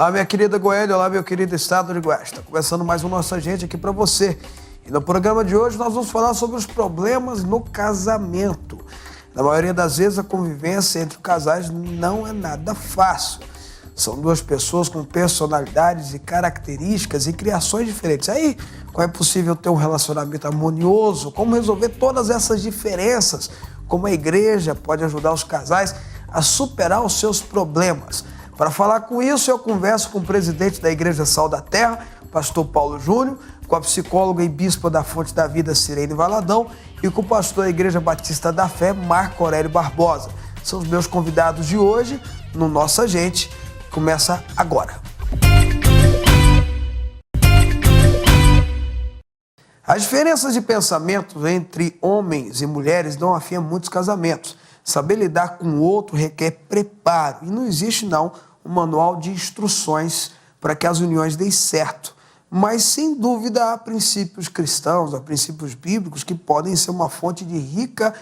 Olá, minha querida Goiânia, olá, meu querido estado de Goiás. Está começando mais um Nossa Gente aqui para você. E no programa de hoje nós vamos falar sobre os problemas no casamento. Na maioria das vezes a convivência entre casais não é nada fácil. São duas pessoas com personalidades e características e criações diferentes. Aí, como é possível ter um relacionamento harmonioso? Como resolver todas essas diferenças? Como a igreja pode ajudar os casais a superar os seus problemas? Para falar com isso, eu converso com o presidente da Igreja Sal da Terra, pastor Paulo Júnior, com a psicóloga e bispa da Fonte da Vida, Cirene Valadão, e com o pastor da Igreja Batista da Fé, Marco Aurélio Barbosa. São os meus convidados de hoje no Nossa Gente. Começa agora. As diferenças de pensamentos entre homens e mulheres dão a fim a muitos casamentos. Saber lidar com o outro requer preparo e não existe um manual de instruções para que as uniões deem certo. Mas sem dúvida há princípios cristãos, há princípios bíblicos que podem ser uma fonte de rica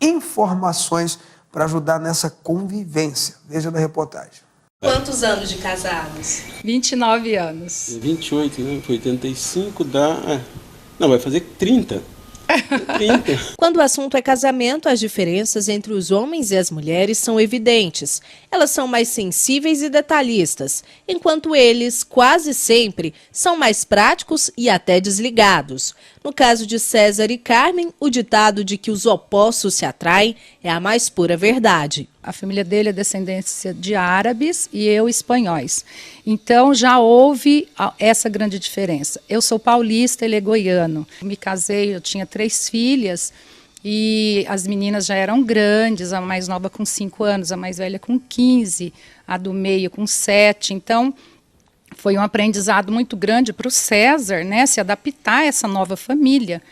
informações para ajudar nessa convivência. Veja na reportagem. Quantos anos de casados? 29 anos. 28, né? 85 dá... Não, vai fazer 30. 30. Quando o assunto é casamento, as diferenças entre os homens e as mulheres são evidentes. Elas são mais sensíveis e detalhistas, enquanto eles, quase sempre, são mais práticos e até desligados. No caso de César e Carmen, o ditado de que os opostos se atraem é a mais pura verdade. A família dele é descendência de árabes e eu espanhóis. Então já houve essa grande diferença. Eu sou paulista, ele é goiano. Me casei, eu tinha 3 filhas e as meninas já eram grandes, a mais nova com 5 anos, a mais velha com 15, a do meio com 7. Então foi um aprendizado muito grande para o César, né, se adaptar a essa nova família.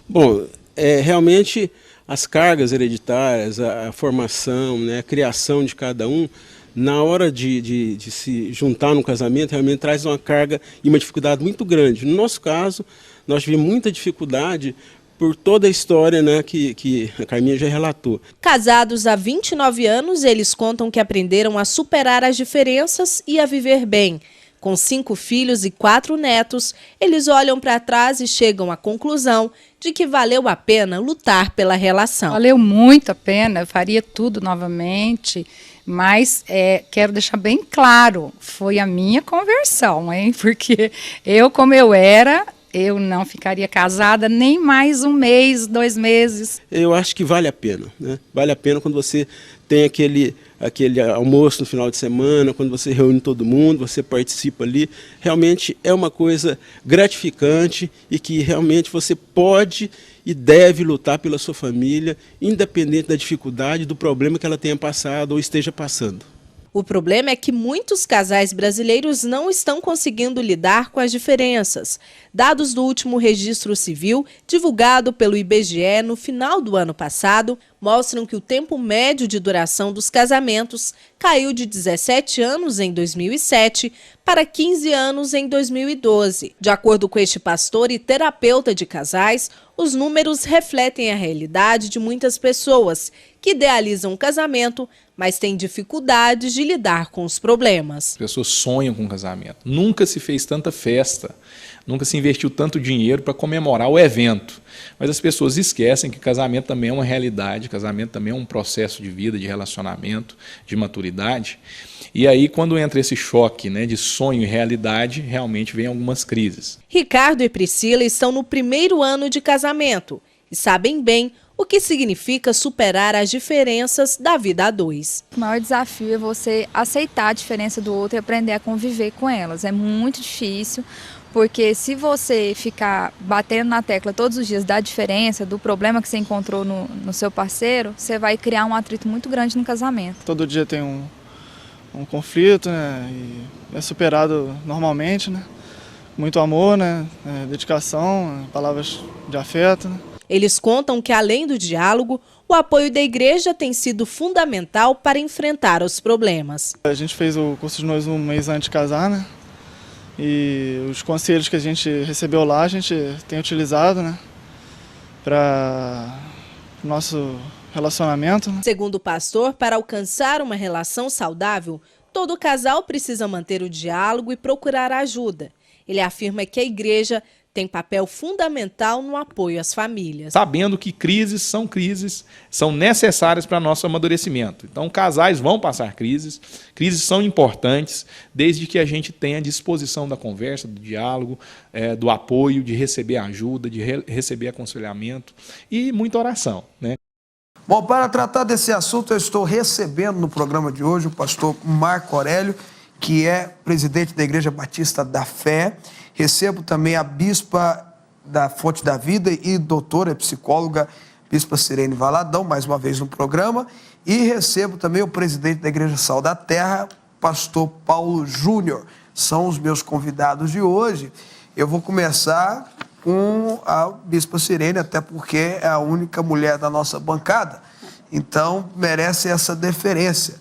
Bom, realmente as cargas hereditárias, a formação, né, a criação de cada um, na hora de se juntar no casamento, realmente traz uma carga e uma dificuldade muito grande. No nosso caso, nós tivemos muita dificuldade por toda a história, né, que a Carminha já relatou. Casados há 29 anos, eles contam que aprenderam a superar as diferenças e a viver bem. Com 5 filhos e 4 netos, eles olham para trás e chegam à conclusão de que valeu a pena lutar pela relação. Valeu muito a pena, eu faria tudo novamente, mas quero deixar bem claro, foi a minha conversão, hein? Porque eu, como eu era, eu não ficaria casada nem mais 1 mês, 2 meses. Eu acho que vale a pena, né? Vale a pena quando você tem aquele almoço no final de semana, quando você reúne todo mundo, você participa ali. Realmente é uma coisa gratificante e que realmente você pode e deve lutar pela sua família, independente da dificuldade, do problema que ela tenha passado ou esteja passando. O problema é que muitos casais brasileiros não estão conseguindo lidar com as diferenças. Dados do último registro civil, divulgado pelo IBGE no final do ano passado, mostram que o tempo médio de duração dos casamentos caiu de 17 anos em 2007 para 15 anos em 2012. De acordo com este pastor e terapeuta de casais, os números refletem a realidade de muitas pessoas que idealizam o casamento, mas têm dificuldades de lidar com os problemas. As pessoas sonham com o casamento. Nunca se fez tanta festa, nunca se investiu tanto dinheiro para comemorar o evento. Mas as pessoas esquecem que casamento também é uma realidade, casamento também é um processo de vida, de relacionamento, de maturidade. E aí, quando entra esse choque, né, de sonho e realidade, realmente vem algumas crises. Ricardo e Priscila estão no 1º ano de casamento e sabem bem o que significa superar as diferenças da vida a 2. O maior desafio é você aceitar a diferença do outro e aprender a conviver com elas. É muito difícil, porque se você ficar batendo na tecla todos os dias da diferença, do problema que você encontrou no seu parceiro, você vai criar um atrito muito grande no casamento. Todo dia tem um conflito, né, e é superado normalmente, né? Muito amor, né, dedicação, palavras de afeto, né? Eles contam que, além do diálogo, o apoio da igreja tem sido fundamental para enfrentar os problemas. A gente fez o curso de noivos 1 mês antes de casar, né? E os conselhos que a gente recebeu lá, a gente tem utilizado, né, para o nosso relacionamento, né? Segundo o pastor, para alcançar uma relação saudável, Todo casal precisa manter o diálogo e procurar ajuda. Ele afirma que a igreja tem papel fundamental no apoio às famílias. Sabendo que crises são necessárias para nosso amadurecimento. Então, casais vão passar crises são importantes, desde que a gente tenha a disposição da conversa, do diálogo, do apoio, de receber ajuda, de receber aconselhamento e muita oração, né? Bom, para tratar desse assunto, eu estou recebendo no programa de hoje o pastor Marco Aurélio, que é presidente da Igreja Batista da Fé. Recebo também a bispa da Fonte da Vida e doutora psicóloga, bispa Sirene Valadão, mais uma vez no programa. E recebo também o presidente da Igreja Sal da Terra, pastor Paulo Júnior. São os meus convidados de hoje. Eu vou começar com a bispa Sirene, até porque é a única mulher da nossa bancada. Então, merece essa deferência.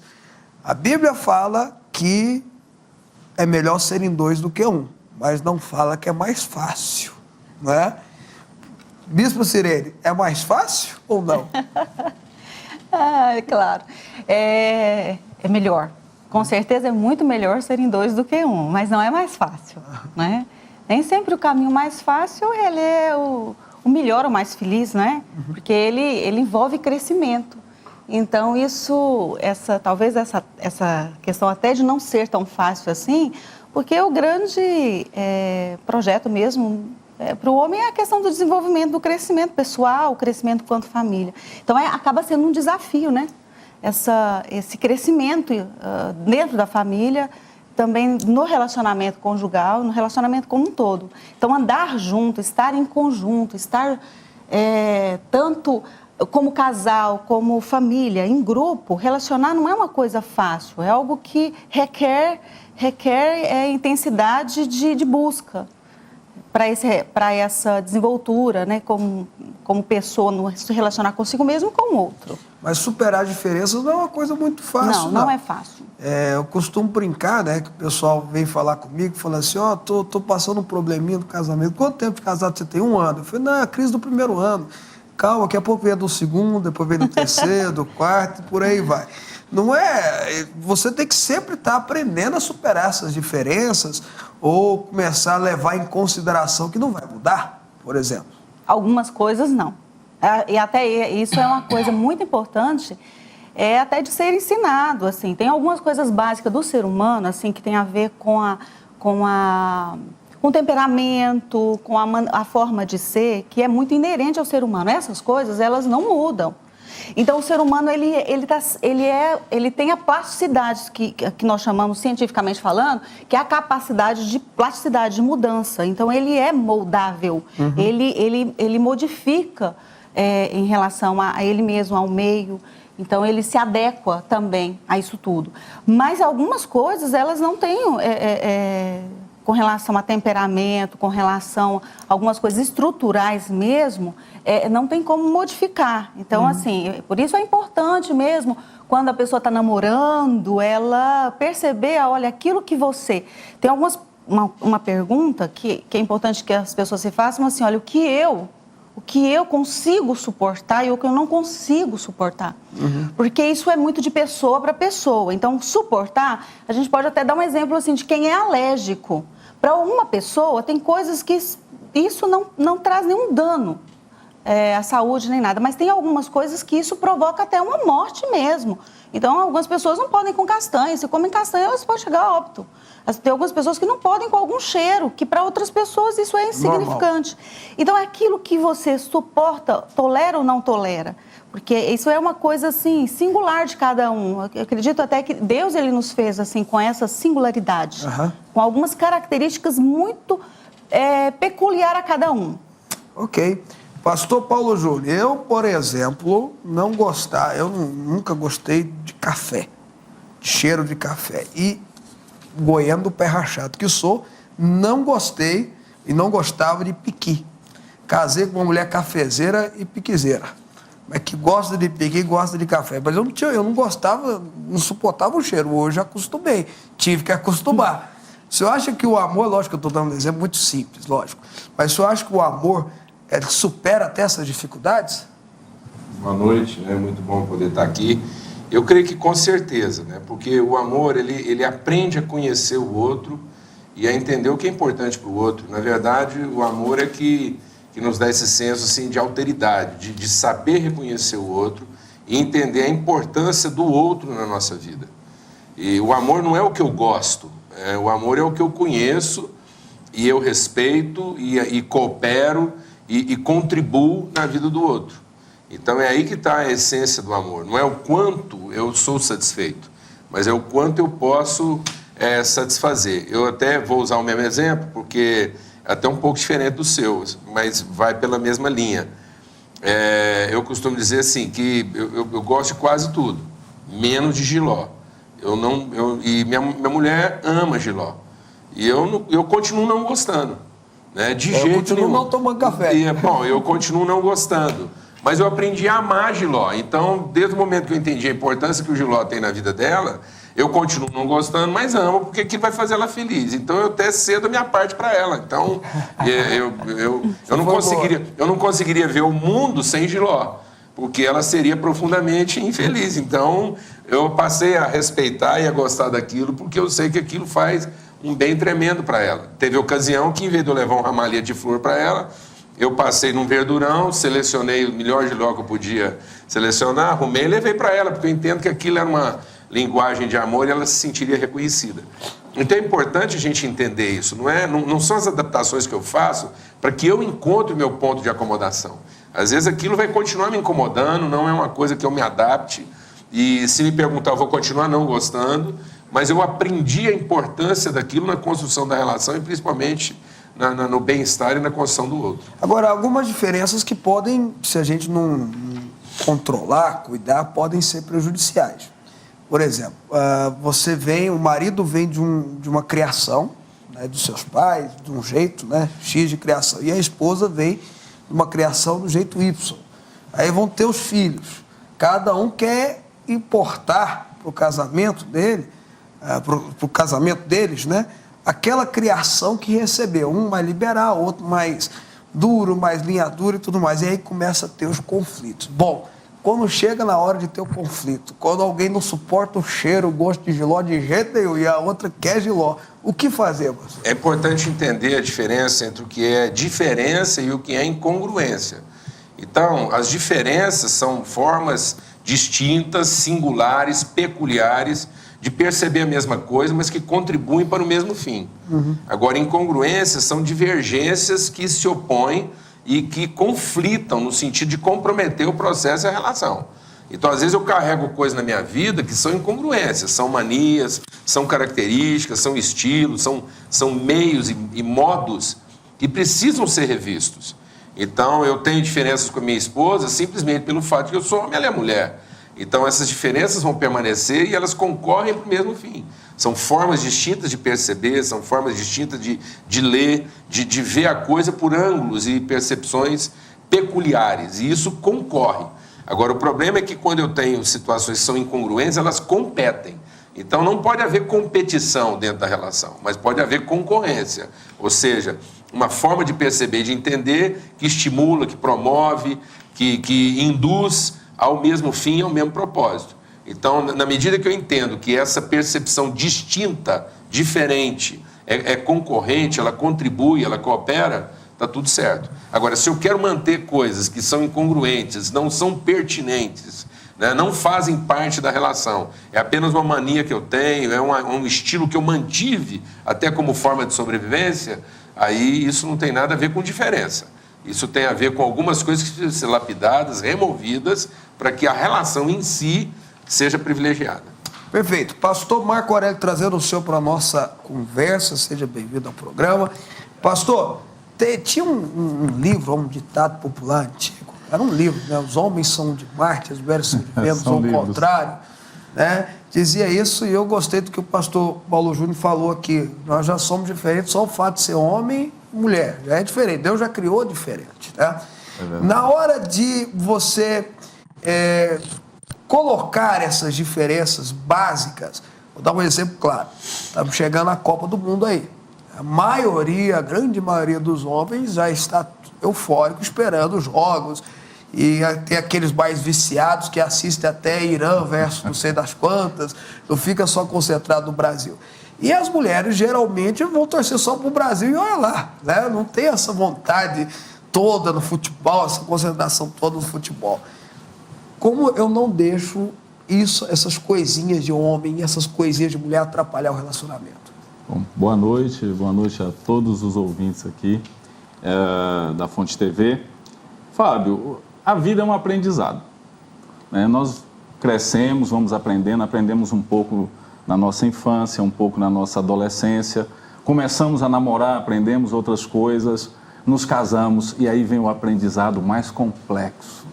A Bíblia fala que é melhor serem dois do que um, mas não fala que é mais fácil, não é? Bispo Sirene, é mais fácil ou não? É claro, é melhor. Com certeza é muito melhor serem dois do que um, mas não é mais fácil, né? Nem sempre o caminho mais fácil ele é o melhor, o mais feliz, né? Porque ele envolve crescimento. Então, talvez essa questão até de não ser tão fácil assim, porque o grande projeto mesmo para o homem é a questão do desenvolvimento, do crescimento pessoal, o crescimento quanto família. Então, acaba sendo um desafio, né? Esse crescimento dentro da família, também no relacionamento conjugal, no relacionamento como um todo. Então, andar junto, estar em conjunto, estar tanto como casal, como família, em grupo, relacionar não é uma coisa fácil, é algo que requer intensidade de busca para essa desenvoltura, né, como pessoa, no se relacionar consigo mesmo e com o outro. Mas superar diferenças não é uma coisa muito fácil, não é fácil. Eu costumo brincar, né, que o pessoal vem falar comigo, fala assim, tô passando um probleminha no casamento. Quanto tempo de casado você tem? 1 ano. Eu falei, não, é a crise do 1º ano. Calma, daqui a pouco vem do 2º, depois vem do 3º, do 4º, por aí vai. Não é... Você tem que sempre estar aprendendo a superar essas diferenças ou começar a levar em consideração que não vai mudar, por exemplo. Algumas coisas não. E até isso é uma coisa muito importante, até de ser ensinado, assim. Tem algumas coisas básicas do ser humano, assim, que tem a ver com o temperamento, com a forma de ser, que é muito inerente ao ser humano. Essas coisas, elas não mudam. Então, o ser humano, ele tem a plasticidade, que nós chamamos, cientificamente falando, que é a capacidade de plasticidade, de mudança. Então, ele é moldável, ele modifica em relação a ele mesmo, ao meio. Então, ele se adequa também a isso tudo. Mas algumas coisas, elas não têm... com relação a temperamento, com relação a algumas coisas estruturais mesmo, não tem como modificar. Então, assim, por isso é importante mesmo, quando a pessoa está namorando, ela perceber, olha, aquilo que você... Tem uma pergunta que é importante que as pessoas se façam, assim, olha, o que eu consigo suportar e o que eu não consigo suportar. Porque isso é muito de pessoa para pessoa. Então, suportar, a gente pode até dar um exemplo assim, de quem é alérgico. Para uma pessoa, tem coisas que isso não traz nenhum dano à saúde nem nada, mas tem algumas coisas que isso provoca até uma morte mesmo. Então, algumas pessoas não podem com castanha. Se comem castanha, elas podem chegar a óbito. Tem algumas pessoas que não podem com algum cheiro, que para outras pessoas isso é insignificante. Normal. Então, é aquilo que você suporta, tolera ou não tolera. Porque isso é uma coisa, assim, singular de cada um. Eu acredito até que Deus, ele nos fez, assim, com essa singularidade. Com algumas características muito peculiar a cada um. Ok. Pastor Paulo Júnior, eu, por exemplo, nunca gostei de café, de cheiro de café. E goiano do pé rachado que sou, não gostei e não gostava de piqui. Casei com uma mulher cafezeira e piquizeira, mas que gosta de piqui e gosta de café. Mas eu não gostava, não suportava o cheiro. Hoje acostumei, tive que acostumar. O senhor acha que o amor, lógico que eu estou dando um exemplo muito simples, lógico, mas o senhor acha que o amor supera até essas dificuldades? Boa noite, é muito bom poder estar aqui. Eu creio que com certeza, né? Porque o amor, ele aprende a conhecer o outro e a entender o que é importante para o outro. Na verdade, o amor é que nos dá esse senso assim, de alteridade, de saber reconhecer o outro e entender a importância do outro na nossa vida. E o amor não é o que eu gosto, o amor é o que eu conheço e eu respeito e coopero e contribuo na vida do outro. Então é aí que está a essência do amor. Não é o quanto eu sou satisfeito, mas é o quanto eu posso satisfazer. Eu até vou usar o mesmo exemplo, porque é até um pouco diferente do seu, mas vai pela mesma linha. Eu costumo dizer assim, que eu gosto de quase tudo, menos de jiló. E minha mulher ama jiló. E eu continuo não gostando. Né? De jeito nenhum. Eu continuo não tomando café. Eu continuo não gostando. Mas eu aprendi a amar jiló. Então, desde o momento que eu entendi a importância que o jiló tem na vida dela, eu continuo não gostando, mas amo, porque aquilo vai fazer ela feliz. Então, eu até cedo a minha parte para ela. Então, eu não conseguiria ver o mundo sem jiló, porque ela seria profundamente infeliz. Então, eu passei a respeitar e a gostar daquilo, porque eu sei que aquilo faz um bem tremendo para ela. Teve ocasião que, em vez de eu levar um ramalhete de flor para ela, eu passei num verdurão, selecionei o melhor jiló que eu podia selecionar, arrumei e levei para ela, porque eu entendo que aquilo era uma linguagem de amor e ela se sentiria reconhecida. Então é importante a gente entender isso, não são as adaptações que eu faço para que eu encontre o meu ponto de acomodação. Às vezes aquilo vai continuar me incomodando, não é uma coisa que eu me adapte, e se me perguntar eu vou continuar não gostando, mas eu aprendi a importância daquilo na construção da relação e principalmente no bem-estar e na construção do outro. Agora, algumas diferenças que podem, se a gente não controlar, cuidar, podem ser prejudiciais. Por exemplo, o marido vem de uma criação, né, dos seus pais, de um jeito, né, X de criação, e a esposa vem de uma criação do jeito Y. Aí vão ter os filhos. Cada um quer importar para o casamento dele, para o casamento deles, né, aquela criação que recebeu. Um mais liberal, outro mais duro, mais linha dura e tudo mais. E aí começa a ter os conflitos. Bom, quando chega na hora de ter o conflito, quando alguém não suporta o cheiro, o gosto de jiló de jeito nenhum e a outra quer jiló, o que fazer, pastor? É importante entender a diferença entre o que é diferença e o que é incongruência. Então, as diferenças são formas distintas, singulares, peculiares, de perceber a mesma coisa, mas que contribuem para o mesmo fim. Agora, incongruências são divergências que se opõem e que conflitam no sentido de comprometer o processo e a relação. Então, às vezes eu carrego coisas na minha vida que são incongruências, são manias, são características, são estilos, são meios e modos que precisam ser revistos. Então, eu tenho diferenças com a minha esposa simplesmente pelo fato de que eu sou homem e ela é mulher. Então, essas diferenças vão permanecer e elas concorrem para o mesmo fim. São formas distintas de perceber, são formas distintas de ler, de ver a coisa por ângulos e percepções peculiares. E isso concorre. Agora, o problema é que quando eu tenho situações que são incongruentes, elas competem. Então, não pode haver competição dentro da relação, mas pode haver concorrência. Ou seja, uma forma de perceber, de entender, que estimula, que promove, que induz ao mesmo fim, ao mesmo propósito. Então, na medida que eu entendo que essa percepção distinta, diferente, é concorrente, ela contribui, ela coopera, está tudo certo. Agora, se eu quero manter coisas que são incongruentes, não são pertinentes, né, não fazem parte da relação, é apenas uma mania que eu tenho, é um estilo que eu mantive até como forma de sobrevivência, aí isso não tem nada a ver com diferença. Isso tem a ver com algumas coisas que precisam ser lapidadas, removidas, para que a relação em si seja privilegiada. Perfeito. Pastor Marco Aurélio trazendo o senhor para a nossa conversa, seja bem-vindo ao programa. Pastor, tinha um livro, um ditado popular antigo, era um livro, né? Os homens são de Marte, as mulheres são de Vênus, ou o contrário, né? Dizia isso e eu gostei do que o pastor Paulo Júnior falou aqui. Nós já somos diferentes, só o fato de ser homem e mulher, já é diferente. Deus já criou diferente, né? Na hora de você colocar essas diferenças básicas, vou dar um exemplo claro. Estamos chegando à Copa do Mundo aí. A grande maioria dos homens já está eufórico esperando os jogos e tem aqueles mais viciados que assistem até Irã versus não sei das quantas, não fica só concentrado no Brasil. E as mulheres geralmente vão torcer só pro Brasil e olha lá, né? Não tem essa vontade toda no futebol, essa concentração toda no futebol. Como eu não deixo essas coisinhas de homem, essas coisinhas de mulher atrapalhar o relacionamento? Bom, boa noite a todos os ouvintes aqui da Fonte TV. Fábio, a vida é um aprendizado, né? Nós crescemos, vamos aprendemos um pouco na nossa infância, um pouco na nossa adolescência, começamos a namorar, aprendemos outras coisas, nos casamos e aí vem o aprendizado mais complexo.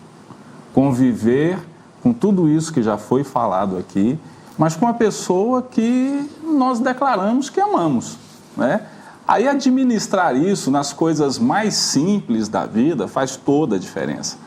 Conviver com tudo isso que já foi falado aqui, mas com a pessoa que nós declaramos que amamos, né? Aí administrar isso nas coisas mais simples da vida faz toda a diferença.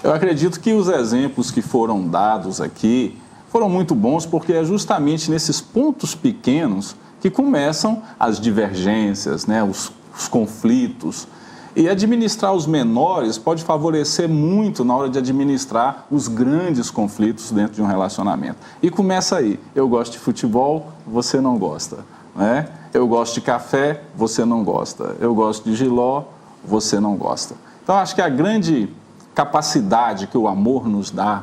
Eu acredito que os exemplos que foram dados aqui foram muito bons porque é justamente nesses pontos pequenos que começam as divergências, né? Os conflitos. E administrar os menores pode favorecer muito na hora de administrar os grandes conflitos dentro de um relacionamento. E começa aí, eu gosto de futebol, você não gosta, né? Eu gosto de café, você não gosta. Eu gosto de jiló, você não gosta. Então, acho que a grande capacidade que o amor nos dá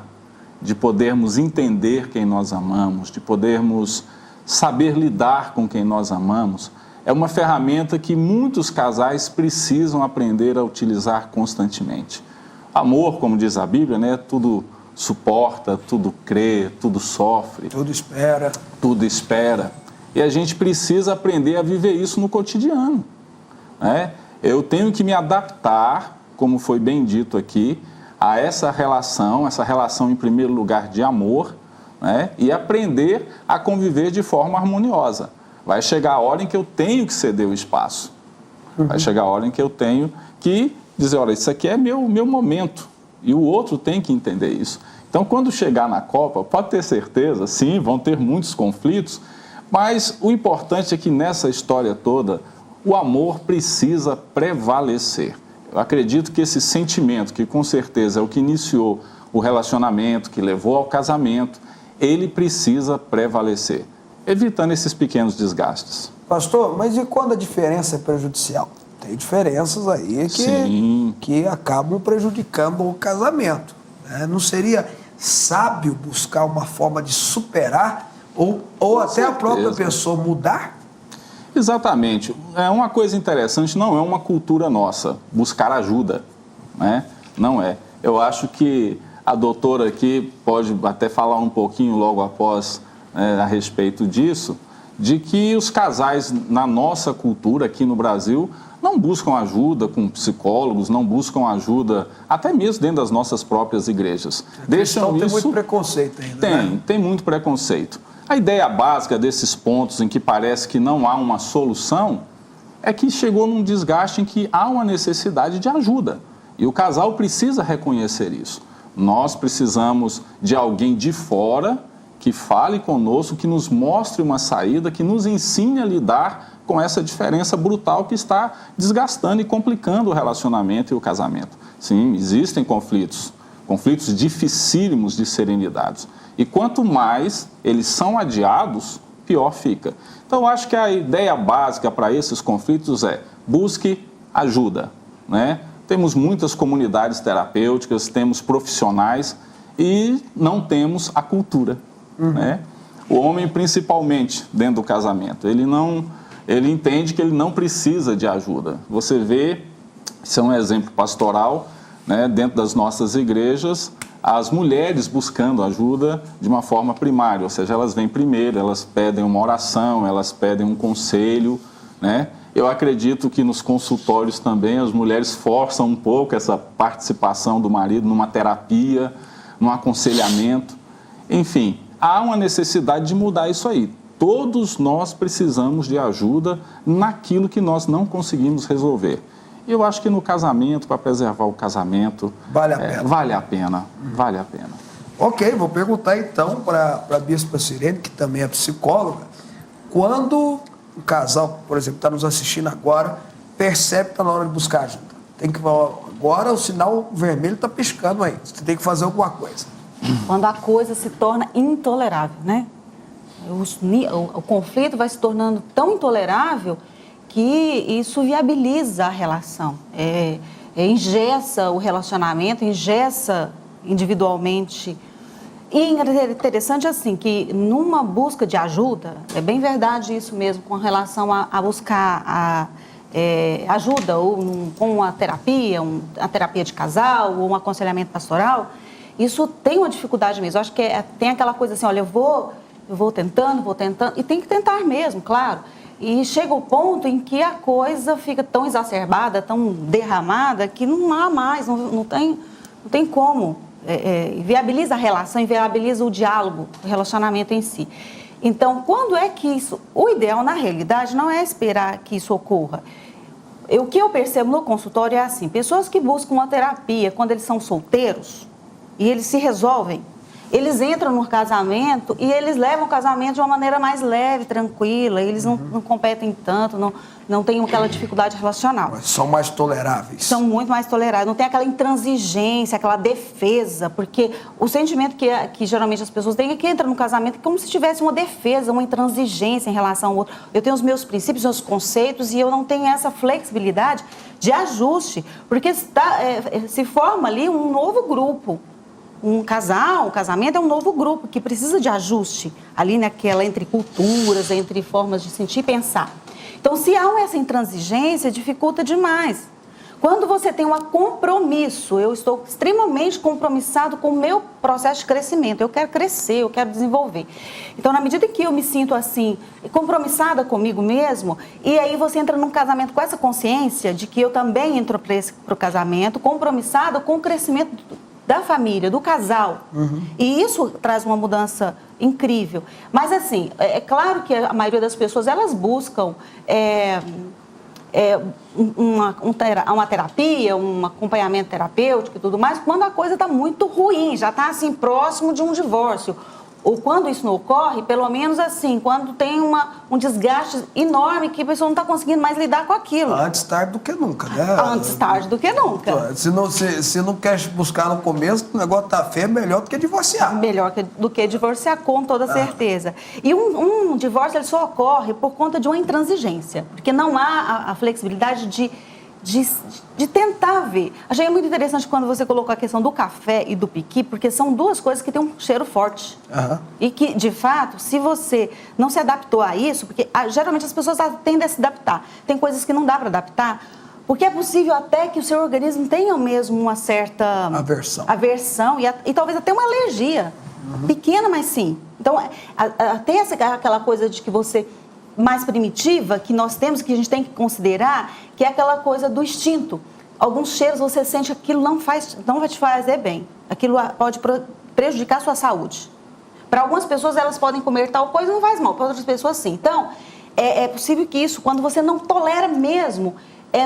de podermos entender quem nós amamos, de podermos saber lidar com quem nós amamos, é uma ferramenta que muitos casais precisam aprender a utilizar constantemente. Amor, como diz a Bíblia, né? Tudo suporta, tudo crê, tudo sofre. Tudo espera. Tudo espera. E a gente precisa aprender a viver isso no cotidiano, né? Eu tenho que me adaptar, como foi bem dito aqui, a essa relação em primeiro lugar de amor, né? E aprender a conviver de forma harmoniosa. Vai chegar a hora em que eu tenho que ceder o espaço. Vai chegar a hora em que eu tenho que dizer, olha, isso aqui é meu momento. E o outro tem que entender isso. Então, quando chegar na Copa, pode ter certeza, sim, vão ter muitos conflitos, mas o importante é que nessa história toda, o amor precisa prevalecer. Eu acredito que esse sentimento, que com certeza é o que iniciou o relacionamento, que levou ao casamento, ele precisa prevalecer, evitando esses pequenos desgastes. Pastor, mas e quando a diferença é prejudicial? Tem diferenças aí que acabam prejudicando o casamento, né? Não seria sábio buscar uma forma de superar ou até a própria pessoa mudar? Exatamente. É uma coisa interessante, não é uma cultura nossa buscar ajuda, né? Não é. Eu acho que a doutora aqui pode até falar um pouquinho logo após a respeito disso, de que os casais na nossa cultura aqui no Brasil não buscam ajuda com psicólogos, não buscam ajuda até mesmo dentro das nossas próprias igrejas. Tem muito preconceito ainda, Tem muito preconceito. A ideia básica desses pontos em que parece que não há uma solução é que chegou num desgaste em que há uma necessidade de ajuda. E o casal precisa reconhecer isso. Nós precisamos de alguém de fora que fale conosco, que nos mostre uma saída, que nos ensine a lidar com essa diferença brutal que está desgastando e complicando o relacionamento e o casamento. Sim, existem conflitos dificílimos de serem lidados. E quanto mais eles são adiados, pior fica. Então, eu acho que a ideia básica para esses conflitos é busque ajuda, né? Temos muitas comunidades terapêuticas, temos profissionais e não temos a cultura, né? O homem, principalmente dentro do casamento, ele entende que ele não precisa de ajuda. Você vê, isso é um exemplo pastoral, né? Dentro das nossas igrejas, as mulheres buscando ajuda de uma forma primária, ou seja, elas vêm primeiro, elas pedem uma oração, elas pedem um conselho, né? Eu acredito que nos consultórios também as mulheres forçam um pouco essa participação do marido numa terapia, num aconselhamento. Enfim, há uma necessidade de mudar isso aí. Todos nós precisamos de ajuda naquilo que nós não conseguimos resolver. E eu acho que no casamento, para preservar o casamento, vale a pena. Ok, vou perguntar então para a Bispa Sirene, que também é psicóloga, quando o casal, por exemplo, está nos assistindo agora, percebe que está na hora de buscar ajuda. Tem que Agora o sinal vermelho está piscando aí. Você tem que fazer alguma coisa. Quando a coisa se torna intolerável, né? O conflito vai se tornando tão intolerável que isso viabiliza a relação. Engessa o relacionamento, engessa individualmente. E é interessante assim, que numa busca de ajuda, é bem verdade isso mesmo, com relação a buscar ajuda, ou com uma terapia de casal, ou um aconselhamento pastoral, isso tem uma dificuldade mesmo. Eu acho que tem aquela coisa assim, olha, eu vou tentando, e tem que tentar mesmo, claro. E chega o ponto em que a coisa fica tão exacerbada, tão derramada, que não há mais, não tem como. Viabiliza a relação, viabiliza o diálogo, o relacionamento em si. Então, quando é que isso... O ideal, na realidade, não é esperar que isso ocorra. O que eu percebo no consultório é assim, pessoas que buscam uma terapia quando eles são solteiros e eles se resolvem, eles entram no casamento e eles levam o casamento de uma maneira mais leve, tranquila, eles não competem tanto, não têm aquela dificuldade relacional. Mas são mais toleráveis. São muito mais toleráveis, não tem aquela intransigência, aquela defesa, porque o sentimento que geralmente as pessoas têm é que entra no casamento como se tivesse uma defesa, uma intransigência em relação ao outro. Eu tenho os meus princípios, os meus conceitos e eu não tenho essa flexibilidade de ajuste, porque se forma ali um novo grupo. Um casamento é um novo grupo que precisa de ajuste ali naquela entre culturas, entre formas de sentir e pensar. Então, se há essa intransigência, dificulta demais. Quando você tem um compromisso, eu estou extremamente compromissado com o meu processo de crescimento, eu quero crescer, eu quero desenvolver. Então, na medida que eu me sinto assim, compromissada comigo mesmo, e aí você entra num casamento com essa consciência de que eu também entro para o casamento, compromissada com o crescimento da família, do casal. E isso traz uma mudança incrível. Mas, assim, é claro que a maioria das pessoas, elas buscam uma terapia, um acompanhamento terapêutico e tudo mais, quando a coisa está muito ruim, já está, assim, próximo de um divórcio. Ou quando isso não ocorre, pelo menos assim, quando tem um desgaste enorme que a pessoa não está conseguindo mais lidar com aquilo. Antes tarde do que nunca, né? Antes tarde do que nunca. Se não quer buscar no começo, o negócio tá feio, é melhor do que divorciar. Melhor do que divorciar, com toda certeza. E um divórcio ele só ocorre por conta de uma intransigência, porque não há a flexibilidade de tentar ver. Achei muito interessante quando você colocou a questão do café e do piqui, porque são duas coisas que têm um cheiro forte. E que, de fato, se você não se adaptou a isso, porque geralmente as pessoas tendem a se adaptar. Tem coisas que não dá para adaptar, porque é possível até que o seu organismo tenha mesmo uma certa aversão e talvez até uma alergia. Pequena, mas sim. Então, tem aquela coisa de que você... mais primitiva, que nós temos, que a gente tem que considerar, que é aquela coisa do instinto. Alguns cheiros você sente que aquilo não vai te fazer bem. Aquilo pode prejudicar a sua saúde. Para algumas pessoas, elas podem comer tal coisa e não faz mal. Para outras pessoas, sim. Então, é possível que isso, quando você não tolera mesmo,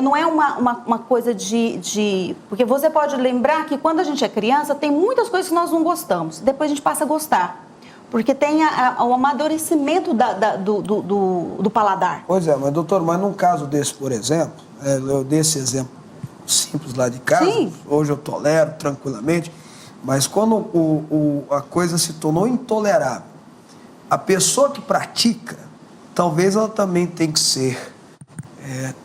não é uma coisa de... Porque você pode lembrar que quando a gente é criança, tem muitas coisas que nós não gostamos. Depois a gente passa a gostar. Porque tem o amadurecimento do paladar. Pois é, mas doutor, num caso desse, por exemplo, eu dei esse exemplo simples lá de casa, sim. Hoje eu tolero tranquilamente, mas quando a coisa se tornou intolerável, a pessoa que pratica, talvez ela também tem que ser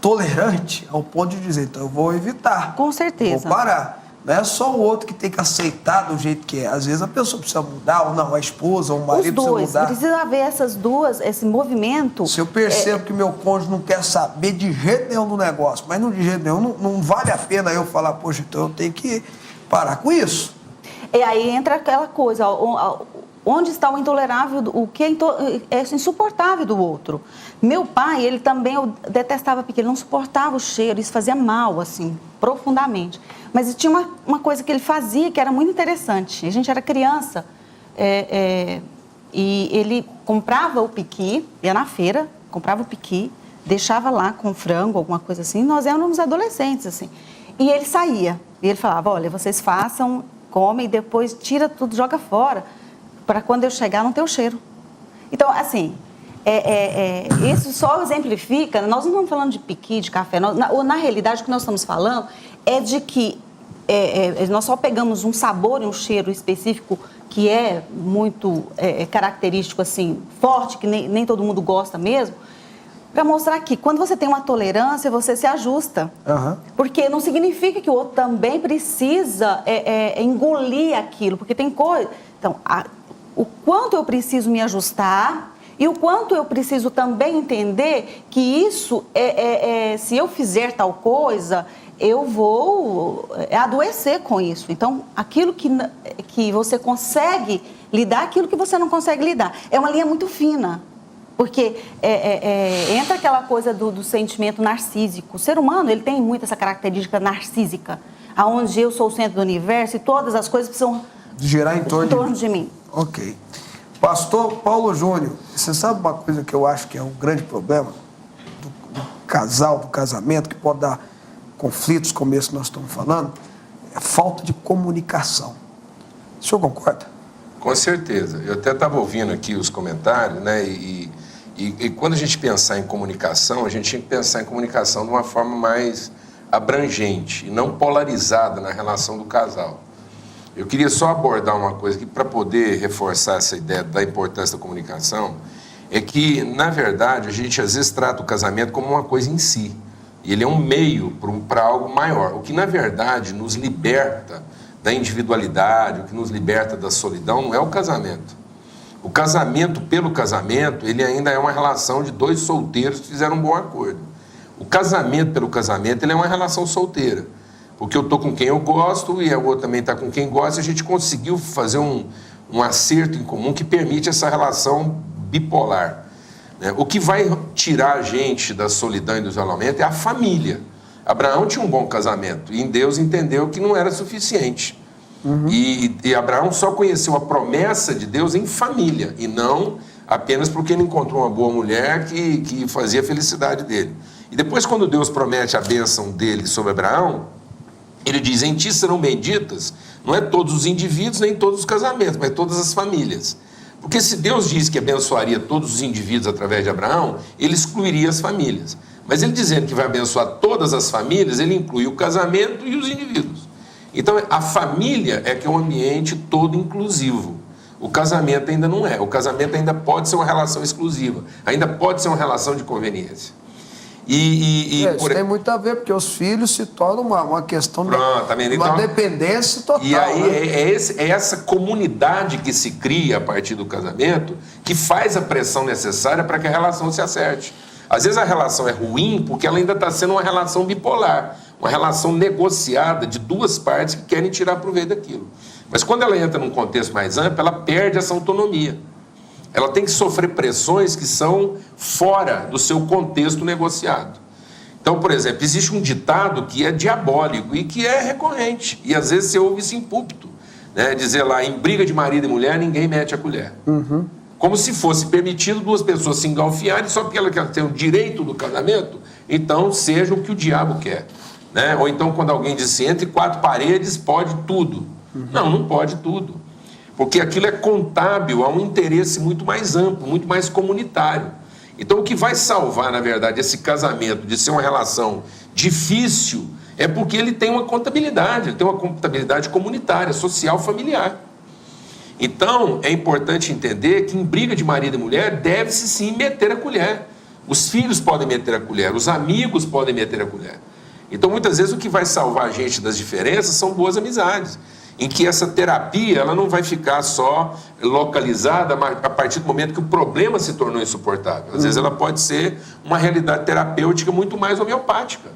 tolerante ao ponto de dizer, então eu vou evitar. Com certeza. Vou parar. Não é só o outro que tem que aceitar do jeito que é. Às vezes a pessoa precisa mudar, ou não, a esposa, ou o marido precisa mudar. Precisa haver essas duas, esse movimento. Se eu percebo que meu cônjuge não quer saber de jeito nenhum do negócio, mas não de jeito nenhum, não vale a pena eu falar, poxa, então eu tenho que parar com isso. E aí entra aquela coisa, onde está o intolerável, o que é insuportável do outro. Meu pai, ele também detestava piqui, ele não suportava o cheiro, isso fazia mal, assim, profundamente. Mas tinha uma coisa que ele fazia que era muito interessante. A gente era criança e ele comprava o piqui, ia na feira, comprava o piqui, deixava lá com frango, alguma coisa assim. Nós éramos adolescentes, assim. E ele saía. E ele falava, olha, vocês façam, comem e depois tira tudo, joga fora, para quando eu chegar não ter o cheiro. Então, assim... isso só exemplifica, nós não estamos falando de piqui, de café, na realidade o que nós estamos falando é de que nós só pegamos um sabor e um cheiro específico que é muito característico, assim, forte, que nem todo mundo gosta mesmo, para mostrar que quando você tem uma tolerância, você se ajusta. Uhum. Porque não significa que o outro também precisa engolir aquilo, porque tem coisa... Então, o quanto eu preciso me ajustar e o quanto eu preciso também entender que isso, se eu fizer tal coisa, eu vou adoecer com isso. Então, aquilo que você consegue lidar, aquilo que você não consegue lidar. É uma linha muito fina. Porque entra aquela coisa do sentimento narcísico. O ser humano, ele tem muito essa característica narcísica, onde eu sou o centro do universo e todas as coisas precisam girar em torno de mim. Ok. Pastor Paulo Júnior, você sabe uma coisa que eu acho que é um grande problema do casal, do casamento, que pode dar conflitos como esse que nós estamos falando? É a falta de comunicação. O senhor concorda? Com certeza. Eu até estava ouvindo aqui os comentários, né? E quando a gente pensar em comunicação, a gente tinha que pensar em comunicação de uma forma mais abrangente e não polarizada na relação do casal. Eu queria só abordar uma coisa aqui para poder reforçar essa ideia da importância da comunicação, é que, na verdade, a gente às vezes trata o casamento como uma coisa em si. E ele é um meio para algo maior. O que, na verdade, nos liberta da individualidade, o que nos liberta da solidão, não é o casamento. O casamento pelo casamento, ele ainda é uma relação de dois solteiros que fizeram um bom acordo. O casamento pelo casamento, ele é uma relação solteira. Porque eu estou com quem eu gosto e o outro também está com quem gosta, e a gente conseguiu fazer um acerto em comum que permite essa relação bipolar. Né? O que vai tirar a gente da solidão e do isolamento é a família. Abraão tinha um bom casamento e em Deus entendeu que não era suficiente. Uhum. E Abraão só conheceu a promessa de Deus em família e não apenas porque ele encontrou uma boa mulher que fazia a felicidade dele. E depois, quando Deus promete a bênção dele sobre Abraão, ele diz: em ti serão benditas, não é todos os indivíduos nem todos os casamentos, mas todas as famílias. Porque se Deus diz que abençoaria todos os indivíduos através de Abraão, ele excluiria as famílias. Mas ele dizendo que vai abençoar todas as famílias, ele inclui o casamento e os indivíduos. Então, a família é que é um ambiente todo inclusivo. O casamento ainda não é. O casamento ainda pode ser uma relação exclusiva. Ainda pode ser uma relação de conveniência. Isso tem muito a ver, porque os filhos se tornam uma questão de uma dependência total. E aí, né? é essa comunidade que se cria a partir do casamento que faz a pressão necessária para que a relação se acerte. Às vezes a relação é ruim porque ela ainda está sendo uma relação bipolar, uma relação negociada de duas partes que querem tirar proveito daquilo. Mas quando ela entra num contexto mais amplo, ela perde essa autonomia. Ela tem que sofrer pressões que são fora do seu contexto negociado. Então, por exemplo, existe um ditado que é diabólico e que é recorrente. E às vezes você ouve isso em púlpito, né? Dizer lá, em briga de marido e mulher, ninguém mete a colher. Uhum. Como se fosse permitido duas pessoas se engalfiarem só porque ela quer ter o direito do casamento, então seja o que o diabo quer. Né? Ou então quando alguém diz assim, entre quatro paredes pode tudo. Uhum. Não pode tudo. Porque aquilo é contábil a um interesse muito mais amplo, muito mais comunitário. Então o que vai salvar, na verdade, esse casamento de ser uma relação difícil é porque ele tem uma contabilidade, ele tem uma contabilidade comunitária, social, familiar. Então, é importante entender que em briga de marido e mulher deve-se sim meter a colher. Os filhos podem meter a colher, os amigos podem meter a colher. Então, muitas vezes, o que vai salvar a gente das diferenças são boas amizades, em que essa terapia ela não vai ficar só localizada a partir do momento que o problema se tornou insuportável. Às vezes ela pode ser uma realidade terapêutica muito mais homeopática.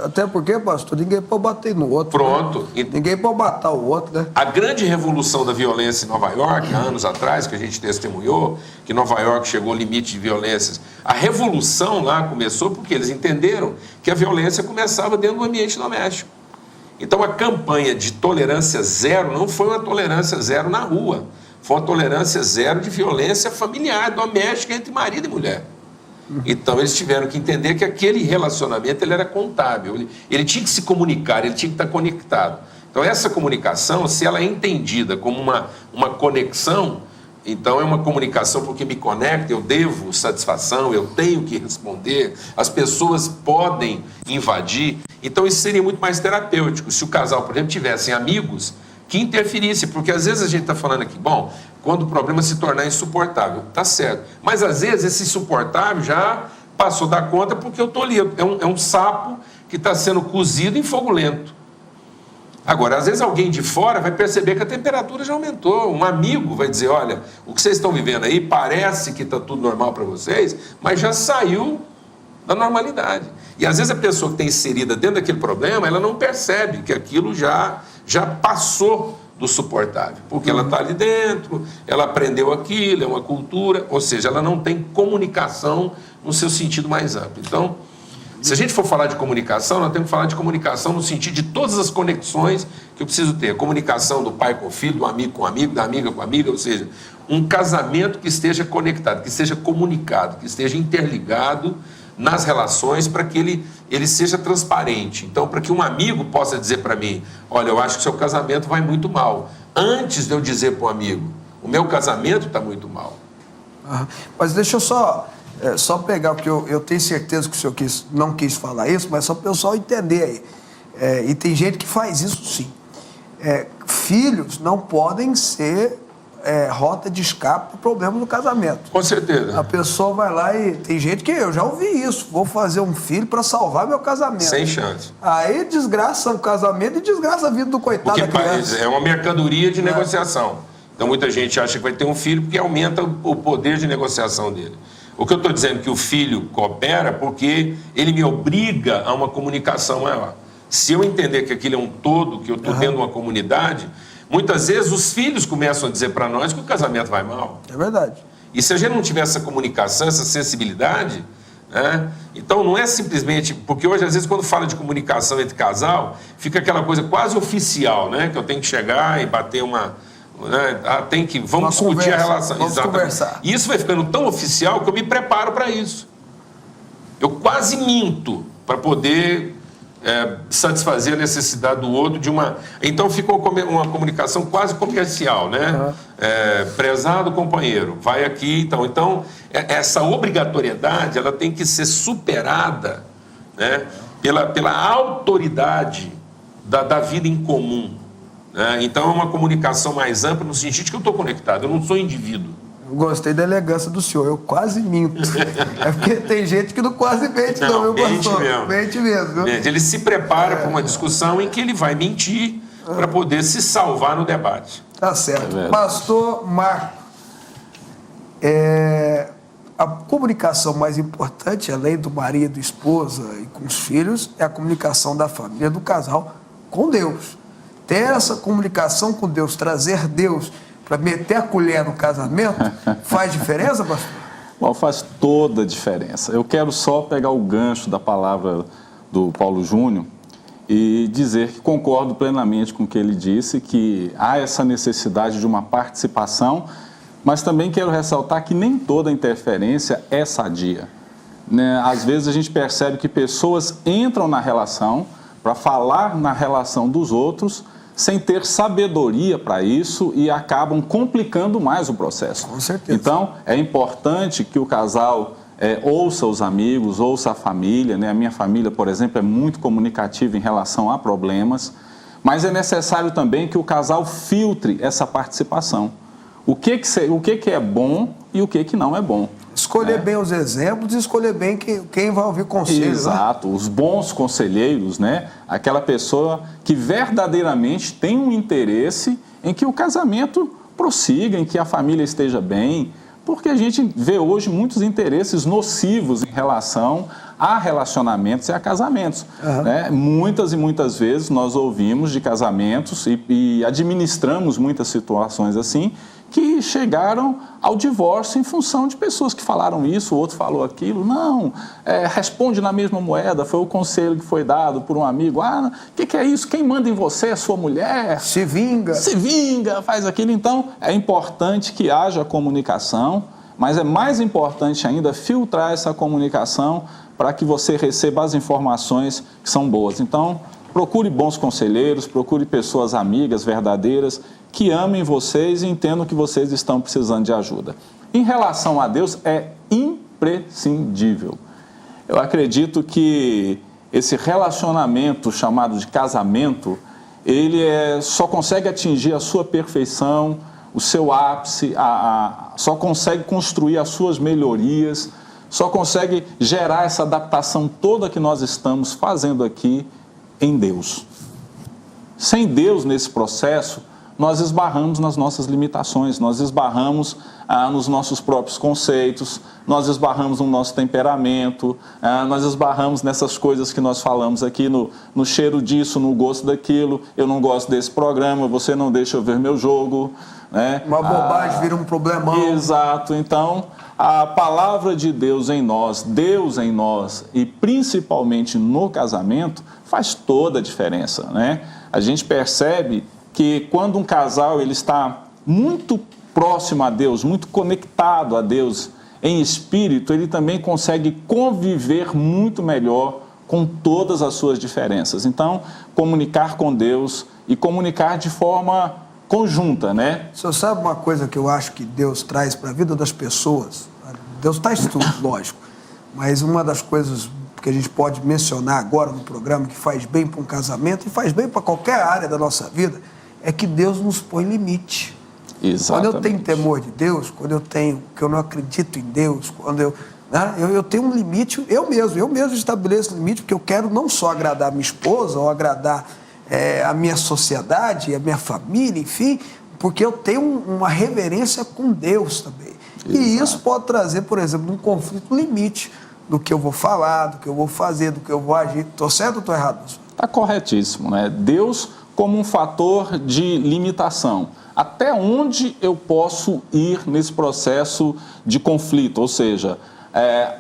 Até porque, pastor, ninguém pode bater no outro. Pronto. Né? Ninguém pode matar o outro, né? A grande revolução da violência em Nova York, há anos atrás, que a gente testemunhou, que Nova York chegou ao limite de violências, a revolução lá começou porque eles entenderam que a violência começava dentro do ambiente doméstico. Então a campanha de tolerância zero não foi uma tolerância zero na rua, foi uma tolerância zero de violência familiar, doméstica entre marido e mulher. Então eles tiveram que entender que aquele relacionamento ele era contábil, ele tinha que se comunicar, ele tinha que estar conectado. Então essa comunicação, se ela é entendida como uma conexão, Então é uma comunicação porque me conecta, eu devo satisfação, eu tenho que responder, as pessoas podem invadir. Então isso seria muito mais terapêutico se o casal, por exemplo, tivessem amigos que interferissem, porque às vezes a gente está falando aqui, bom, quando o problema se tornar insuportável, tá certo, mas às vezes esse insuportável já passou da conta porque eu estou ali, é um sapo que está sendo cozido em fogo lento. Agora, às vezes alguém de fora vai perceber que a temperatura já aumentou. Um amigo vai dizer, olha, o que vocês estão vivendo aí parece que está tudo normal para vocês, mas já saiu da normalidade. E às vezes a pessoa que está inserida dentro daquele problema, ela não percebe que aquilo já passou do suportável. Porque ela está ali dentro, ela aprendeu aquilo, é uma cultura, ou seja, ela não tem comunicação no seu sentido mais amplo. Então, se a gente for falar de comunicação, nós temos que falar de comunicação no sentido de todas as conexões que eu preciso ter. A comunicação do pai com o filho, do amigo com o amigo, da amiga com a amiga, ou seja, um casamento que esteja conectado, que esteja comunicado, que esteja interligado nas relações para que ele seja transparente. Então, para que um amigo possa dizer para mim, olha, eu acho que seu casamento vai muito mal. Antes de eu dizer para o amigo, o meu casamento está muito mal. Mas deixa eu só pegar, porque eu tenho certeza que o senhor não quis falar isso, mas só para o pessoal entender aí. E tem gente que faz isso sim. Filhos não podem ser rota de escape para o problema do casamento. Com certeza. A pessoa vai lá e... Tem gente que eu já ouvi isso. Vou fazer um filho para salvar meu casamento. Sem chance. Aí desgraça o casamento e desgraça a vida do coitado da criança. É uma mercadoria de negociação. Então muita gente acha que vai ter um filho porque aumenta o poder de negociação dele. O que eu estou dizendo é que o filho coopera porque ele me obriga a uma comunicação maior. Se eu entender que aquilo é um todo, que eu estou dentro de uma comunidade, muitas vezes os filhos começam a dizer para nós que o casamento vai mal. É verdade. E se a gente não tiver essa comunicação, essa sensibilidade, né? Então não é simplesmente... Porque hoje, às vezes, quando fala de comunicação entre casal, fica aquela coisa quase oficial, né? Que eu tenho que chegar e bater uma... Né? Vamos discutir a relação. Vamos conversar. E isso vai ficando tão oficial que eu me preparo para isso. Eu quase minto para poder satisfazer a necessidade do outro de uma... Então ficou uma comunicação quase comercial, né? Prezado companheiro, vai aqui, então essa obrigatoriedade ela tem que ser superada, né? pela autoridade da vida em comum. Então é uma comunicação mais ampla no sentido de que eu estou conectado, eu não sou indivíduo. Eu gostei da elegância do senhor, eu quase minto. É porque tem gente que não quase mente, não, meu pastor. Mente mesmo. Mente. Ele se prepara para uma discussão em que ele vai mentir para poder se salvar no debate. Tá certo. Pastor Marco, a comunicação mais importante, além do marido, esposa e com os filhos, é a comunicação da família, do casal com Deus. Ter essa comunicação com Deus, trazer Deus para meter a colher no casamento, faz diferença, pastor? Bom, faz toda a diferença. Eu quero só pegar o gancho da palavra do Paulo Júnior e dizer que concordo plenamente com o que ele disse, que há essa necessidade de uma participação, mas também quero ressaltar que nem toda interferência é sadia. Né? Às vezes a gente percebe que pessoas entram na relação para falar na relação dos outros, sem ter sabedoria para isso e acabam complicando mais o processo. Com certeza. Então, é importante que o casal ouça os amigos, ouça a família, né? A minha família, por exemplo, é muito comunicativa em relação a problemas, mas é necessário também que o casal filtre essa participação. O que é bom e o que não é bom. Escolher bem os exemplos e escolher bem quem vai ouvir conselhos. Exato, os bons conselheiros, né? Aquela pessoa que verdadeiramente tem um interesse em que o casamento prossiga, em que a família esteja bem, porque a gente vê hoje muitos interesses nocivos em relação a relacionamentos e a casamentos. Né? Muitas e muitas vezes nós ouvimos de casamentos e administramos muitas situações assim, que chegaram ao divórcio em função de pessoas que falaram isso, o outro falou aquilo. Não, responde na mesma moeda, foi o conselho que foi dado por um amigo. O que é isso? Quem manda em você é sua mulher. Se vinga. Se vinga, faz aquilo. Então, é importante que haja comunicação, mas é mais importante ainda filtrar essa comunicação para que você receba as informações que são boas. Então, procure bons conselheiros, procure pessoas amigas, verdadeiras, que amem vocês e entendam que vocês estão precisando de ajuda. Em relação a Deus, é imprescindível. Eu acredito que esse relacionamento chamado de casamento, ele só consegue atingir a sua perfeição, o seu ápice, só consegue construir as suas melhorias, só consegue gerar essa adaptação toda que nós estamos fazendo aqui em Deus. Sem Deus nesse processo, nós esbarramos nas nossas limitações, nós esbarramos nos nossos próprios conceitos, nós esbarramos no nosso temperamento, nós esbarramos nessas coisas que nós falamos aqui, no cheiro disso, no gosto daquilo, eu não gosto desse programa, você não deixa eu ver meu jogo. Né? Uma bobagem vira um problemão. Exato, então a palavra de Deus em nós e principalmente no casamento faz toda a diferença. Né? A gente percebe que quando um casal ele está muito próximo a Deus, muito conectado a Deus em espírito, ele também consegue conviver muito melhor com todas as suas diferenças. Então, comunicar com Deus e comunicar de forma conjunta, né? O senhor sabe uma coisa que eu acho que Deus traz para a vida das pessoas? Deus traz tudo, lógico, mas uma das coisas que a gente pode mencionar agora no programa que faz bem para um casamento e faz bem para qualquer área da nossa vida é que Deus nos põe limite. Exatamente. Quando eu tenho temor de Deus, quando eu não acredito em Deus, quando eu tenho um limite, eu mesmo estabeleço um limite, porque eu quero não só agradar a minha esposa ou agradar a minha sociedade, a minha família, enfim, porque eu tenho uma reverência com Deus também. Exato. E isso pode trazer, por exemplo, um conflito limite do que eu vou falar, do que eu vou fazer, do que eu vou agir. Estou certo ou estou errado? Está corretíssimo, né? Deus como um fator de limitação. Até onde eu posso ir nesse processo de conflito? Ou seja,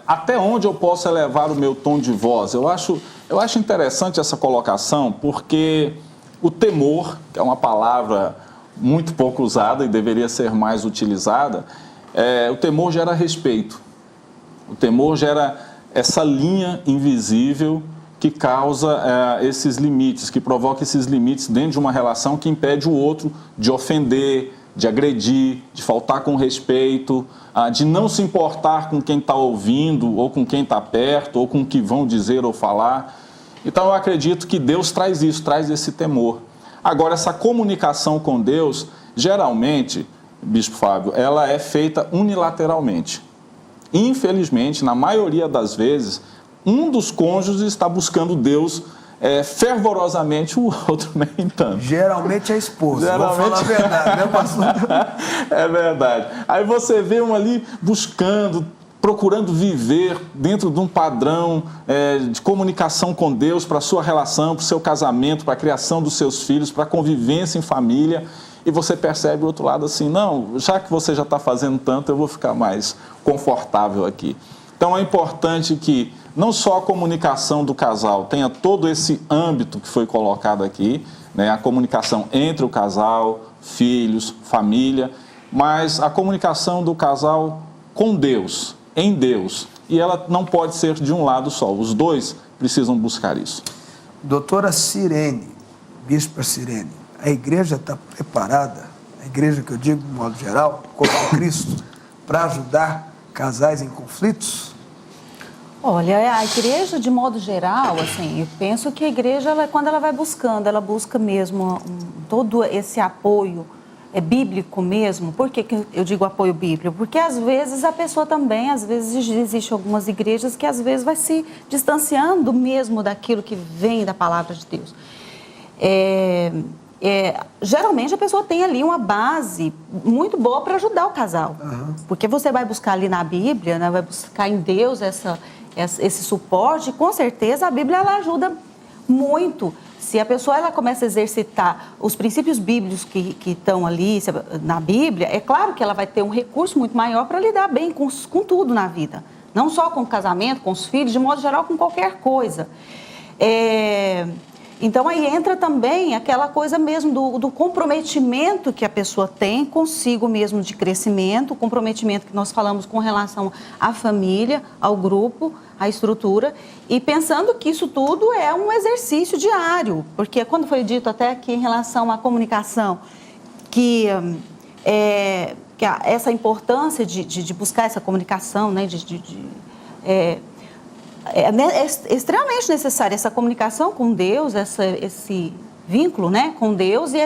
até onde eu posso elevar o meu tom de voz? Eu acho interessante essa colocação, porque o temor, que é uma palavra muito pouco usada e deveria ser mais utilizada, o temor gera respeito. O temor gera essa linha invisível que causa esses limites, que provoca esses limites dentro de uma relação que impede o outro de ofender, de agredir, de faltar com respeito, de não se importar com quem está ouvindo, ou com quem está perto, ou com o que vão dizer ou falar. Então eu acredito que Deus traz isso, traz esse temor. Agora, essa comunicação com Deus, geralmente, Bispo Fábio, ela é feita unilateralmente. Infelizmente, na maioria das vezes, um dos cônjuges está buscando Deus fervorosamente, o outro nem tanto. Geralmente é a esposa, vou falar a verdade, né, pastor? É verdade. Aí você vê um ali buscando, procurando viver dentro de um padrão de comunicação com Deus para a sua relação, para o seu casamento, para a criação dos seus filhos, para a convivência em família, e você percebe o outro lado assim, não, já que você já está fazendo tanto, eu vou ficar mais confortável aqui. Então é importante que não só a comunicação do casal tenha todo esse âmbito que foi colocado aqui, né, a comunicação entre o casal, filhos, família, mas a comunicação do casal com Deus, em Deus. E ela não pode ser de um lado só, os dois precisam buscar isso. Doutora Cirene, Bispa Cirene, a igreja está preparada, a igreja que eu digo de modo geral, como Cristo, para ajudar casais em conflitos? Olha, a igreja, de modo geral, assim, eu penso que a igreja, quando ela vai buscando, ela busca mesmo todo esse apoio bíblico mesmo. Por que eu digo apoio bíblico? Porque, às vezes, a pessoa também, às vezes, existem algumas igrejas que, às vezes, vai se distanciando mesmo daquilo que vem da palavra de Deus. Geralmente, a pessoa tem ali uma base muito boa para ajudar o casal. Uhum. Porque você vai buscar ali na Bíblia, né, vai buscar em Deus esse suporte, e com certeza a Bíblia ela ajuda muito. Se a pessoa ela começa a exercitar os princípios bíblicos que estão ali na Bíblia, é claro que ela vai ter um recurso muito maior para lidar bem com tudo na vida. Não só com o casamento, com os filhos, de modo geral, com qualquer coisa. Então, aí entra também aquela coisa mesmo do comprometimento que a pessoa tem consigo mesmo de crescimento, o comprometimento que nós falamos com relação à família, ao grupo, à estrutura, e pensando que isso tudo é um exercício diário, porque quando foi dito até aqui em relação à comunicação, que essa importância de buscar essa comunicação, né, é extremamente necessária essa comunicação com Deus, esse vínculo, né, com Deus e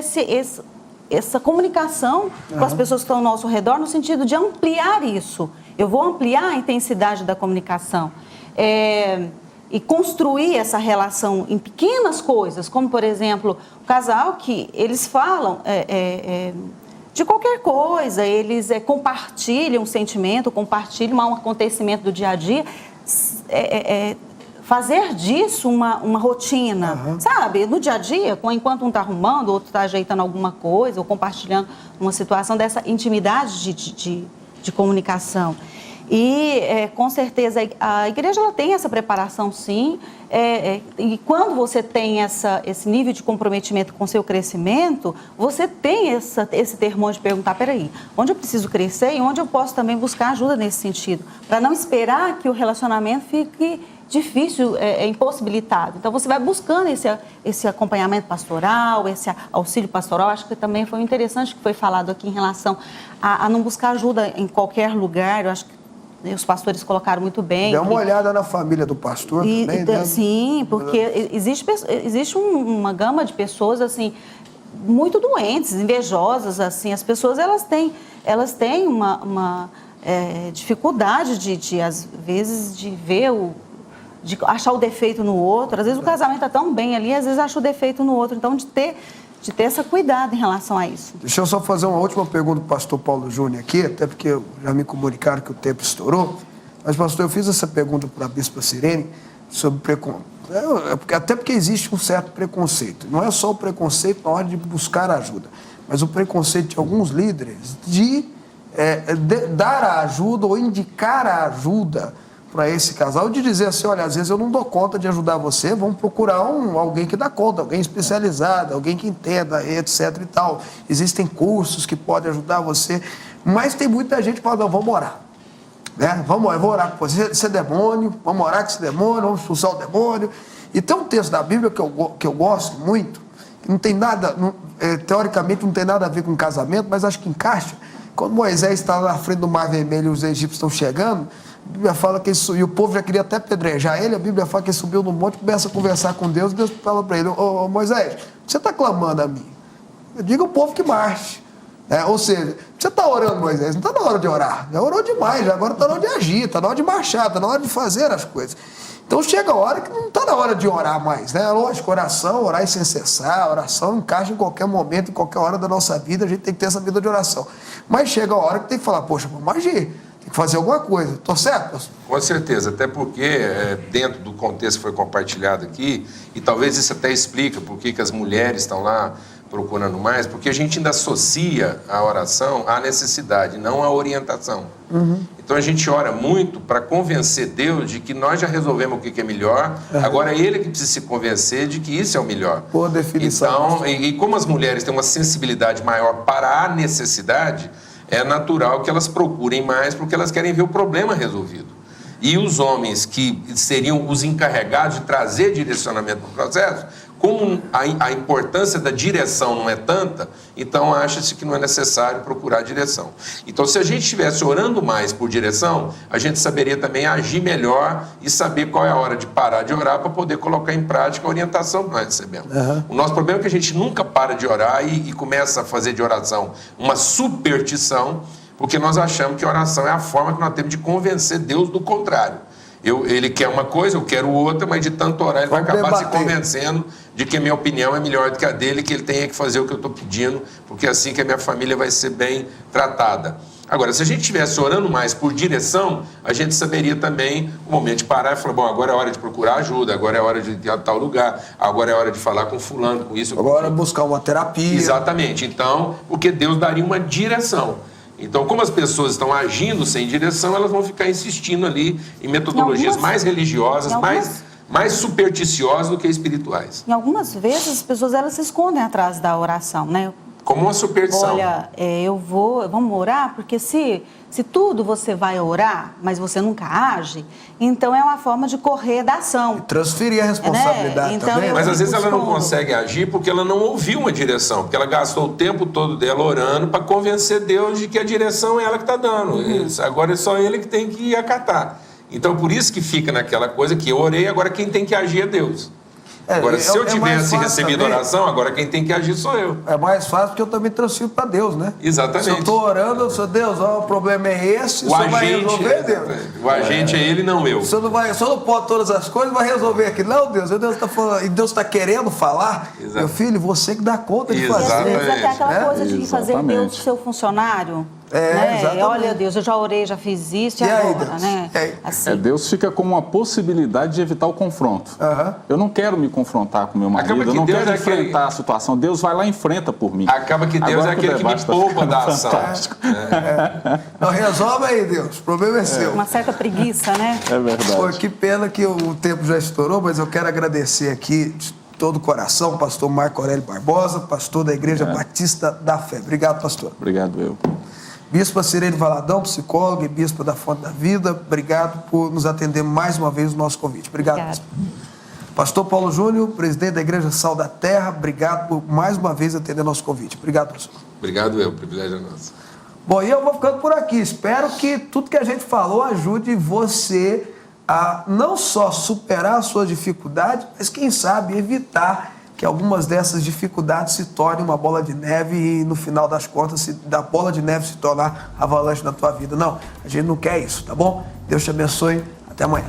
essa comunicação com as pessoas que estão ao nosso redor, no sentido de ampliar isso. Eu vou ampliar a intensidade da comunicação e construir essa relação em pequenas coisas, como, por exemplo, o casal que eles falam de qualquer coisa, eles compartilham um sentimento, compartilham um acontecimento do dia a dia, fazer disso uma rotina, sabe? No dia a dia, enquanto um está arrumando, o outro está ajeitando alguma coisa, ou compartilhando uma situação dessa intimidade de comunicação. E, com certeza, a igreja ela tem essa preparação, sim, e quando você tem esse nível de comprometimento com o seu crescimento, você tem esse termômetro de perguntar, peraí, onde eu preciso crescer e onde eu posso também buscar ajuda nesse sentido, para não esperar que o relacionamento fique difícil, impossibilitado. Então, você vai buscando esse acompanhamento pastoral, esse auxílio pastoral. Acho que também foi interessante que foi falado aqui em relação a não buscar ajuda em qualquer lugar. Eu acho que os pastores colocaram muito bem. Dá uma olhada na família do pastor também, né? Sim, porque existe uma gama de pessoas, assim, muito doentes, invejosas, assim. As pessoas, elas têm uma dificuldade às vezes, de ver de achar o defeito no outro. Às vezes o casamento está tão bem ali, às vezes acha o defeito no outro. Então, de ter esse cuidado em relação a isso. Deixa eu só fazer uma última pergunta para o pastor Paulo Júnior aqui, até porque já me comunicaram que o tempo estourou. Mas, pastor, eu fiz essa pergunta para a bispa Sirene sobre preconceito. Até porque existe um certo preconceito. Não é só o preconceito na hora de buscar ajuda, mas o preconceito de alguns líderes de dar a ajuda ou indicar a ajuda para esse casal, de dizer assim, olha, às vezes eu não dou conta de ajudar você, vamos procurar alguém que dá conta, alguém especializado, alguém que entenda, etc e tal. Existem cursos que podem ajudar você, mas tem muita gente que fala, não, vamos orar. Né? Eu vou orar com você, esse demônio, vamos orar com esse demônio, vamos expulsar o demônio. E tem um texto da Bíblia que eu gosto muito, que não tem nada, teoricamente não tem nada a ver com casamento, mas acho que encaixa. Quando Moisés está na frente do Mar Vermelho e os egípcios estão chegando, a Bíblia fala que ele subiu, o povo já queria até apedrejar ele, a Bíblia fala que ele subiu no monte, começa a conversar com Deus, Deus fala para ele, ô Moisés, você está clamando a mim? Diga ao povo que marche. Ou seja, você está orando, Moisés, não está na hora de orar, já orou demais, agora está na hora de agir, está na hora de marchar, está na hora de fazer as coisas. Então chega a hora que não está na hora de orar mais, né? Lógico, orar sem cessar, oração encaixa em qualquer momento, em qualquer hora da nossa vida, a gente tem que ter essa vida de oração. Mas chega a hora que tem que falar, poxa, vamos agir. Tem que fazer alguma coisa. Estou certo, pastor? Com certeza, até porque dentro do contexto que foi compartilhado aqui, e talvez isso até explica por que as mulheres estão lá procurando mais, porque a gente ainda associa a oração à necessidade, não à orientação. Então a gente ora muito para convencer Deus de que nós já resolvemos o que é melhor, agora é Ele que precisa se convencer de que isso é o melhor. Boa definição. Então, e como as mulheres têm uma sensibilidade maior para a necessidade, é natural que elas procurem mais porque elas querem ver o problema resolvido. E os homens que seriam os encarregados de trazer direcionamento para o processo, como a importância da direção não é tanta, então acha-se que não é necessário procurar direção. Então, se a gente estivesse orando mais por direção, a gente saberia também agir melhor e saber qual é a hora de parar de orar para poder colocar em prática a orientação que nós recebemos. O nosso problema é que a gente nunca para de orar e começa a fazer de oração uma superstição, porque nós achamos que a oração é a forma que nós temos de convencer Deus do contrário. Ele quer uma coisa, eu quero outra, mas de tanto orar ele vai acabar se convencendo de que a minha opinião é melhor do que a dele, que ele tenha que fazer o que eu estou pedindo, porque é assim que a minha família vai ser bem tratada. Agora, se a gente estivesse orando mais por direção, a gente saberia também o momento de parar e falar, bom, agora é hora de procurar ajuda, agora é hora de ir a tal lugar, agora é hora de falar com fulano, com isso. Agora buscar uma terapia. Exatamente. Então, porque Deus daria uma direção. Então, como as pessoas estão agindo sem direção, elas vão ficar insistindo ali em metodologias mais religiosas, mais mais supersticiosos do que espirituais. Em algumas vezes as pessoas elas se escondem atrás da oração, né? Como uma superstição. Olha, vamos orar, porque se tudo você vai orar, mas você nunca age, então é uma forma de correr da ação. E transferir a responsabilidade, Então, também. Mas às vezes ela não consegue agir porque ela não ouviu uma direção, porque ela gastou o tempo todo dela orando para convencer Deus de que a direção é ela que está dando. Agora é só ele que tem que acatar. Então por isso que fica naquela coisa que eu orei, agora quem tem que agir é Deus. Agora, se eu tivesse recebido oração, agora quem tem que agir sou eu. É mais fácil porque eu também transfiro para Deus, né? Exatamente. Se eu estou orando, eu sou Deus, o problema é esse, o senhor vai resolver, Deus. O agente é ele, não eu. O senhor não pode todas as coisas, vai resolver aqui. Não, Deus está falando, e Deus está querendo falar. Exato. Meu filho, você que dá conta de fazer. Às vezes até aquela coisa de fazer Deus seu funcionário. Exatamente. Olha, Deus, eu já orei, já fiz isso, e agora, Deus? né? Assim. Deus fica como uma possibilidade de evitar o confronto. Eu não quero me confrontar com meu marido, eu não quero enfrentar a situação. Deus vai lá e enfrenta por mim. Acaba que Deus é aquele que me poupa da ação. Não, resolve aí, Deus. O problema é seu. Uma certa preguiça, né? É verdade. Pô, que pena que o tempo já estourou, mas eu quero agradecer aqui de todo o coração o pastor Marco Aurélio Barbosa, pastor da Igreja Batista da Fé. Obrigado, pastor. Obrigado, eu. Bispa Cirene Valadão, psicóloga e bispa da Fonte da Vida, obrigado por nos atender mais uma vez o nosso convite. Obrigado, bispa. Pastor Paulo Júnior, presidente da Igreja Sal da Terra, obrigado por mais uma vez atender nosso convite. Obrigado, pastor. Obrigado, o privilégio é nosso. Bom, e eu vou ficando por aqui. Espero que tudo que a gente falou ajude você a não só superar as suas dificuldades, mas quem sabe evitar que algumas dessas dificuldades se tornem uma bola de neve e no final das contas da bola de neve se tornar avalanche na tua vida. Não, a gente não quer isso, tá bom? Deus te abençoe. Até amanhã.